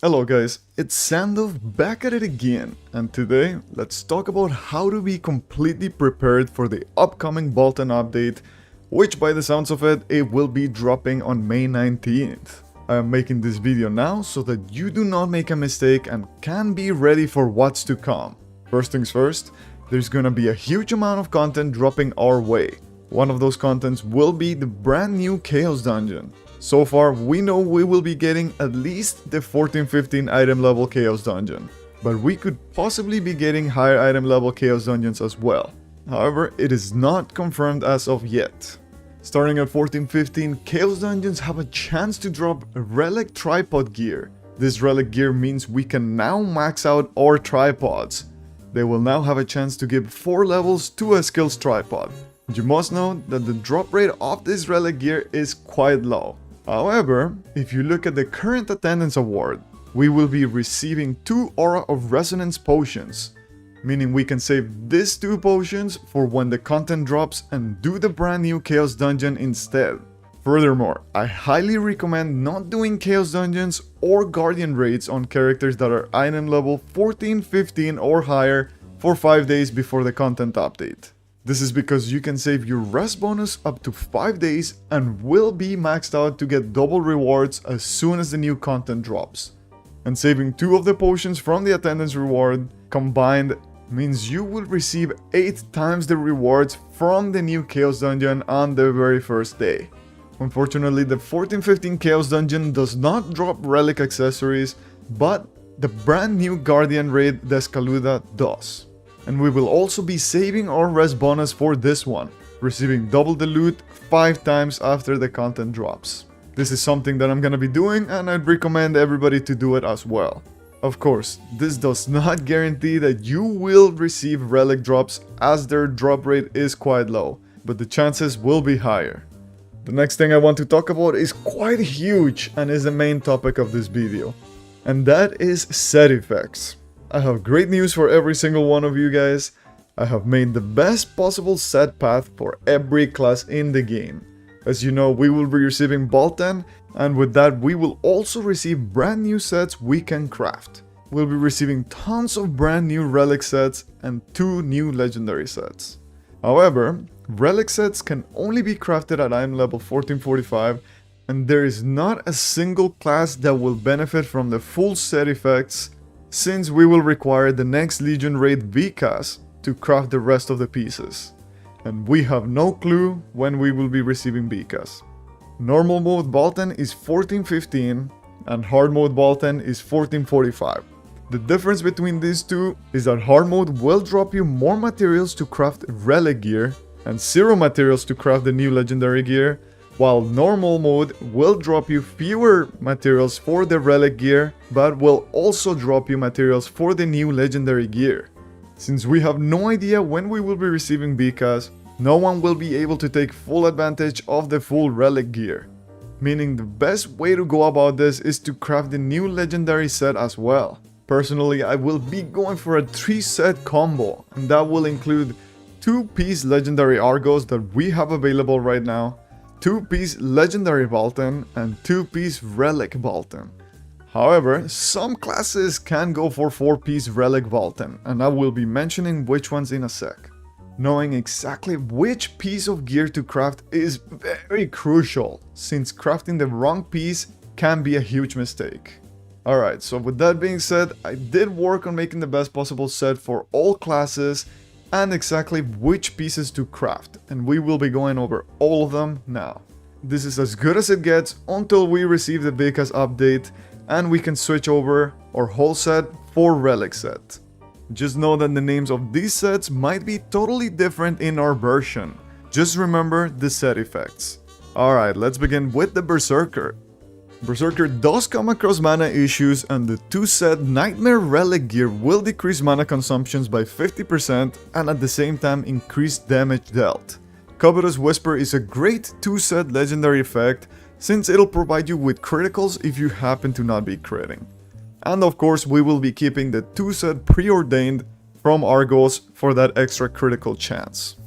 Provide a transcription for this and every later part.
Hello guys, it's TheSandov back at it again, and today let's talk about how to be completely prepared for the upcoming Valtan update, which by the sounds of it, it will be dropping on May 19th. I am making this video now so that you do not make a mistake and can be ready for what's to come. First things first, there's gonna be a huge amount of content dropping our way. One of those contents will be the brand new Chaos Dungeon. So far, we know we will be getting at least the 14-15 item level Chaos Dungeon, but we could possibly be getting higher item level Chaos Dungeons as well. However, it is not confirmed as of yet. Starting at 14-15, Chaos Dungeons have a chance to drop Relic tripod gear. This Relic gear means we can now max out our tripods. They will now have a chance to give 4 levels to a skills tripod. You must know that the drop rate of this Relic gear is quite low. However, if you look at the current attendance award, we will be receiving 2 Aura of Resonance potions, meaning we can save these 2 potions for when the content drops and do the brand new Chaos Dungeon instead. Furthermore, I highly recommend not doing Chaos Dungeons or Guardian raids on characters that are item level 14, 15 or higher for 5 days before the content update. This is because you can save your rest bonus up to 5 days and will be maxed out to get double rewards as soon as the new content drops. And saving 2 of the potions from the attendance reward combined means you will receive 8 times the rewards from the new Chaos Dungeon on the very first day. Unfortunately, the 14-15 Chaos Dungeon does not drop Relic accessories, but the brand new Guardian raid Descaluda does. And we will also be saving our rest bonus for this one, receiving double the loot 5 times after the content drops. This is something that I'm gonna be doing and I'd recommend everybody to do it as well. Of course, this does not guarantee that you will receive Relic drops as their drop rate is quite low, but the chances will be higher. The next thing I want to talk about is quite huge and is the main topic of this video, and that is set effects. I have great news for every single one of you guys. I have made the best possible set path for every class in the game. As you know, we will be receiving Valtan, and with that we will also receive brand new sets we can craft. We'll be receiving tons of brand new Relic sets and 2 new legendary sets. However, Relic sets can only be crafted at item level 1445, and there is not a single class that will benefit from the full set effects, since we will require the next Legion raid VCAS to craft the rest of the pieces. And we have no clue when we will be receiving VCAS. Normal Mode Valtan is 1415 and Hard Mode Valtan is 1445. The difference between these two is that Hard Mode will drop you more materials to craft Relic gear and 0 materials to craft the new legendary gear, while Normal Mode will drop you fewer materials for the Relic gear, but will also drop you materials for the new legendary gear. Since we have no idea when we will be receiving VCAS, no one will be able to take full advantage of the full Relic gear. Meaning the best way to go about this is to craft the new legendary set as well. Personally, I will be going for a 3 set combo, and that will include 2-piece legendary Argos that we have available right now, 2-piece legendary Valtan and 2-piece Relic Valtan. However, some classes can go for 4-piece Relic Valtan, and I will be mentioning which ones in a sec. Knowing exactly which piece of gear to craft is very crucial, since crafting the wrong piece can be a huge mistake. Alright, so with that being said, I did work on making the best possible set for all classes and exactly which pieces to craft, and we will be going over all of them now. This is as good as it gets until we receive the VCAS update and we can switch over our whole set for Relic set. Just know that the names of these sets might be totally different in our version. Just remember the set effects. Alright, let's begin with the Berserker. Berserker does come across mana issues, and the 2-set Nightmare Relic gear will decrease mana consumptions by 50% and at the same time increase damage dealt. Covetous Whisper is a great 2-set legendary effect, since it'll provide you with criticals if you happen to not be critting. And of course we will be keeping the 2-set Preordained from Argos for that extra critical chance.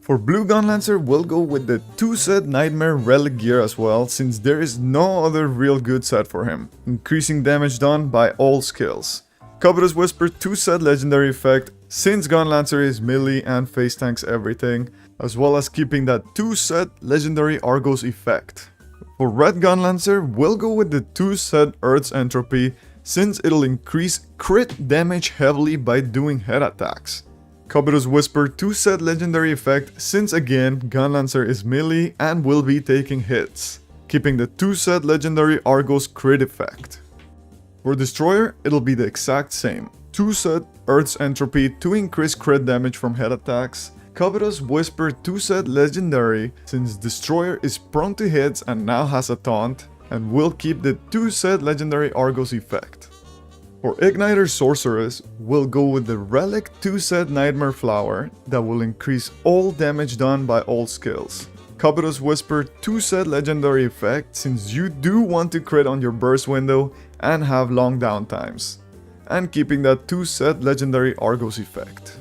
For blue Gunlancer, we'll go with the 2-set Nightmare Relic gear as well, since there is no other real good set for him, increasing damage done by all skills. Covetous Whisper 2-set legendary effect, since Gunlancer is melee and face tanks everything, as well as keeping that 2-set legendary Argos effect. For red Gunlancer, we'll go with the 2-set Earth's Entropy, since it'll increase crit damage heavily by doing head attacks. Covetous Whisper 2-set legendary effect, since again Gunlancer is melee and will be taking hits, keeping the 2-set legendary Argos crit effect. For Destroyer, it'll be the exact same, 2-set Earth's Entropy to increase crit damage from head attacks, Covetous Whisper 2-set legendary, since Destroyer is prone to hits and now has a taunt, and will keep the 2-set legendary Argos effect. For Igniter Sorceress, we'll go with the Relic 2-set Nightmare Flower that will increase all damage done by all skills. Covetous Whisper 2-set legendary effect, since you do want to crit on your burst window and have long downtimes. And keeping that 2-set legendary Argos effect.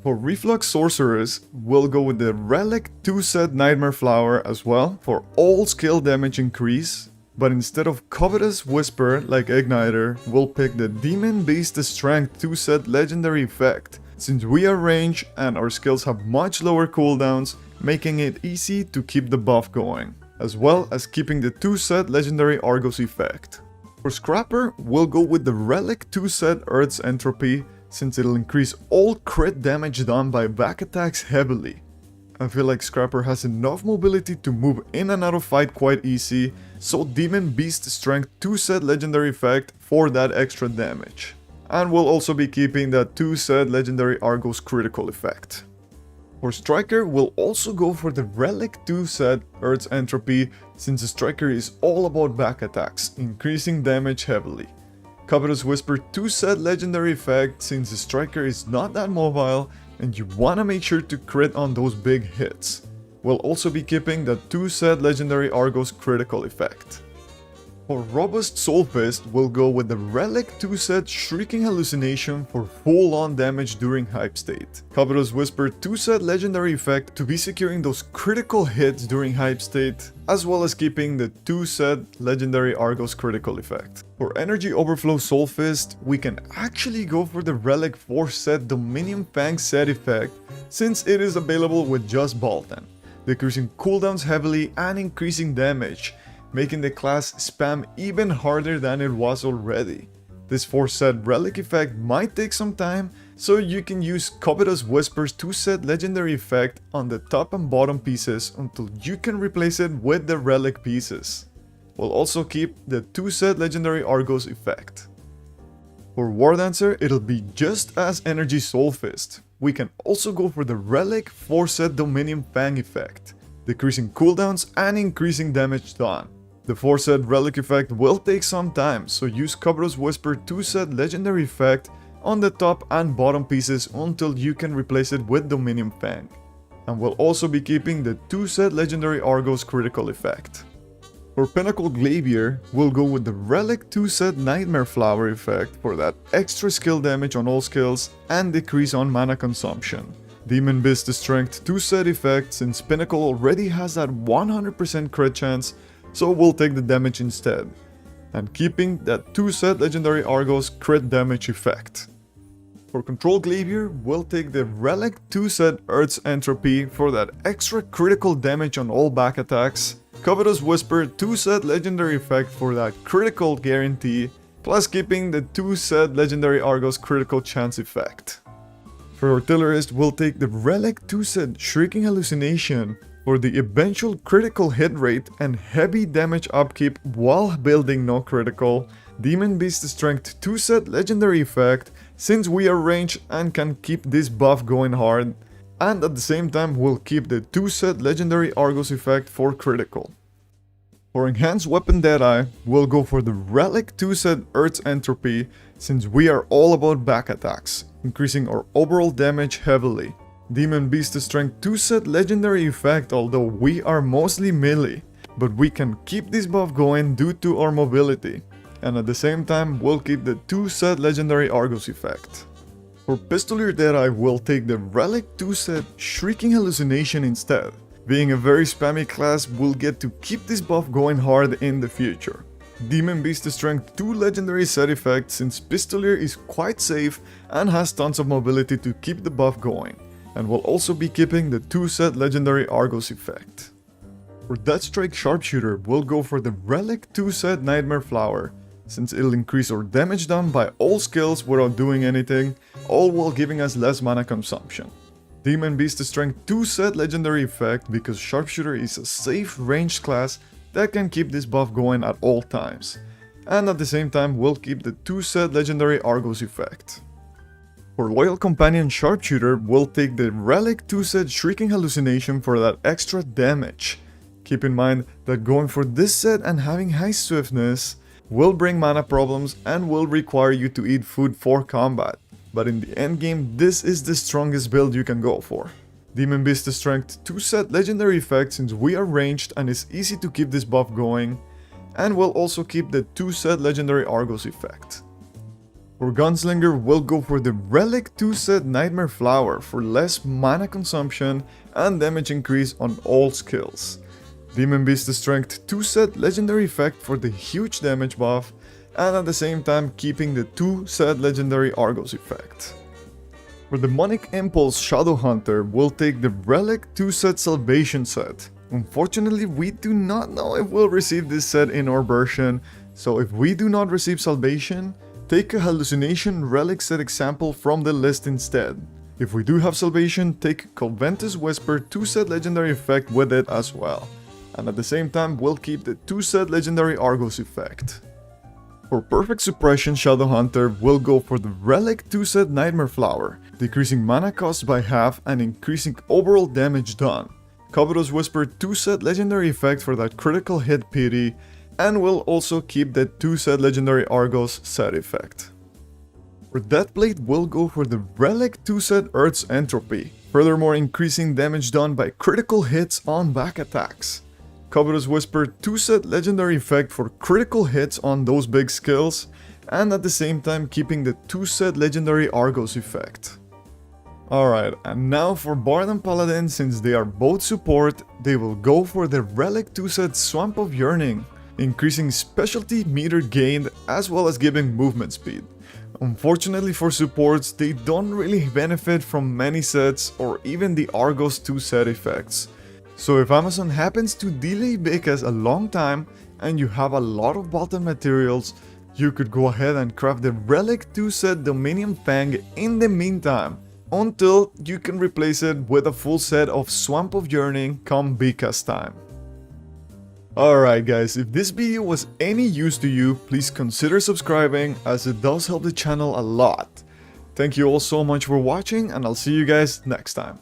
For Reflux Sorceress, we'll go with the Relic 2-set Nightmare Flower as well for all skill damage increase. But instead of Covetous Whisper like Igniter, we'll pick the Demon Beast Strength 2-set legendary effect, since we are ranged and our skills have much lower cooldowns, making it easy to keep the buff going, as well as keeping the 2-set legendary Argos effect. For Scrapper, we'll go with the Relic 2-set Earth's Entropy, since it'll increase all crit damage done by back attacks heavily. I feel like Scrapper has enough mobility to move in and out of fight quite easy, so Demon Beast Strength 2-set legendary effect for that extra damage. And we'll also be keeping that 2-set legendary Argos critical effect. For Striker, we'll also go for the Relic 2-set Earth's Entropy, since the Striker is all about back attacks, increasing damage heavily. Covetous Whisper 2-set legendary effect, since the Striker is not that mobile and you wanna make sure to crit on those big hits. We'll also be keeping the 2-set legendary Argos critical effect. For Robust Soulfist, we'll go with the Relic 2-set Shrieking Hallucination for full-on damage during hype state. Covetous Whisper 2-set legendary effect to be securing those critical hits during hype state, as well as keeping the 2-set legendary Argos critical effect. For Energy Overflow Soulfist, we can actually go for the Relic 4-set Dominion Fang set effect, since it is available with just Valtan, decreasing cooldowns heavily and increasing damage, making the class spam even harder than it was already. This 4-set Relic effect might take some time, so you can use Covetous Whisper's 2-set legendary effect on the top and bottom pieces until you can replace it with the Relic pieces. We'll also keep the 2-set legendary Argos effect. For Wardancer, it'll be just as Energy Soulfist. We can also go for the Relic 4-set Dominion Fang effect, decreasing cooldowns and increasing damage done. The 4-set Relic effect will take some time, so use Covetous Whisper 2-set legendary effect on the top and bottom pieces until you can replace it with Dominion Fang. And we'll also be keeping the 2-set legendary Argos critical effect. For Pinnacle Glavier, we'll go with the Relic 2-set Nightmare Flower effect for that extra skill damage on all skills and decrease on mana consumption. Demon Beast Strength 2-set effect, since Pinnacle already has that 100% crit chance, so we'll take the damage instead, and keeping that 2-set legendary Argos crit damage effect. For Control Glavier, we'll take the Relic 2-set Earth's Entropy for that extra critical damage on all back attacks, Covetous Whisper 2-set legendary effect for that critical guarantee, plus keeping the 2-set legendary Argos critical chance effect. For Artillerist, we'll take the Relic 2-set Shrieking Hallucination for the eventual critical hit rate and heavy damage upkeep while building no critical, Demon Beast Strength 2-set legendary effect, since we are ranged and can keep this buff going hard, and at the same time we'll keep the 2-set legendary Argos effect for critical. For Enhanced Weapon Deadeye, we'll go for the Relic 2-set Earth's Entropy, since we are all about back attacks, increasing our overall damage heavily. Demon Beast Strength 2-set legendary effect, although we are mostly melee, but we can keep this buff going due to our mobility, and at the same time we'll keep the 2-set legendary Argos effect. For Pistoleer Deadeye, we'll take the Relic 2 set Shrieking Hallucination instead. Being a very spammy class, we'll get to keep this buff going hard in the future. Demon Beast Strength 2 legendary set effect, since Pistoleer is quite safe and has tons of mobility to keep the buff going. And we'll also be keeping the 2 set legendary Argos effect. For Deathstrike Sharpshooter, we'll go for the Relic 2 set Nightmare Flower, since it'll increase our damage done by all skills without doing anything, all while giving us less mana consumption. Demon Beast Strength 2 set legendary effect, because Sharpshooter is a safe ranged class that can keep this buff going at all times. And at the same time, we'll keep the 2 set legendary Argos effect. For Loyal Companion Sharpshooter, we'll take the Relic 2 set Shrieking Hallucination for that extra damage. Keep in mind that going for this set and having high swiftness will bring mana problems and will require you to eat food for combat. But in the endgame, this is the strongest build you can go for. Demon Beast Strength 2 set legendary effect, since we are ranged and it's easy to keep this buff going. And we'll also keep the 2 set legendary Argos effect. For Gunslinger, we'll go for the Relic 2 set Nightmare Flower for less mana consumption and damage increase on all skills. Demon Beast Strength 2 set legendary effect for the huge damage buff, and at the same time keeping the 2 set legendary Argos effect. For Demonic Impulse Shadowhunter, we'll take the Relic 2 set Salvation set. Unfortunately, we do not know if we'll receive this set in our version, so if we do not receive Salvation, take a Hallucination Relic set example from the list instead. If we do have Salvation, take Coventus Whisper 2 set legendary effect with it as well. And at the same time, we'll keep the 2 set legendary Argos effect. For Perfect Suppression Shadowhunter, we'll go for the Relic 2 set Nightmare Flower, decreasing mana cost by half and increasing overall damage done. Covetous Whisper 2 set legendary effect for that critical hit pity, and we'll also keep that 2 set legendary Argos set effect. For Deathblade, we'll go for the Relic 2 set Earth's Entropy, furthermore increasing damage done by critical hits on back attacks. Covetous Whisper 2 set legendary effect for critical hits on those big skills, and at the same time keeping the 2 set legendary Argos effect. Alright, and now for Bard and Paladin, since they are both support, they will go for the Relic 2 set Swamp of Yearning, increasing specialty meter gained as well as giving movement speed. Unfortunately for supports, they don't really benefit from many sets or even the Argos 2 set effects. So if Amazon happens to delay Bekas a long time and you have a lot of Valtan materials, you could go ahead and craft the Relic 2 set Dominion Fang in the meantime, until you can replace it with a full set of Swamp of Yearning come Bekas time. Alright guys, if this video was any use to you, please consider subscribing, as it does help the channel a lot. Thank you all so much for watching, and I'll see you guys next time.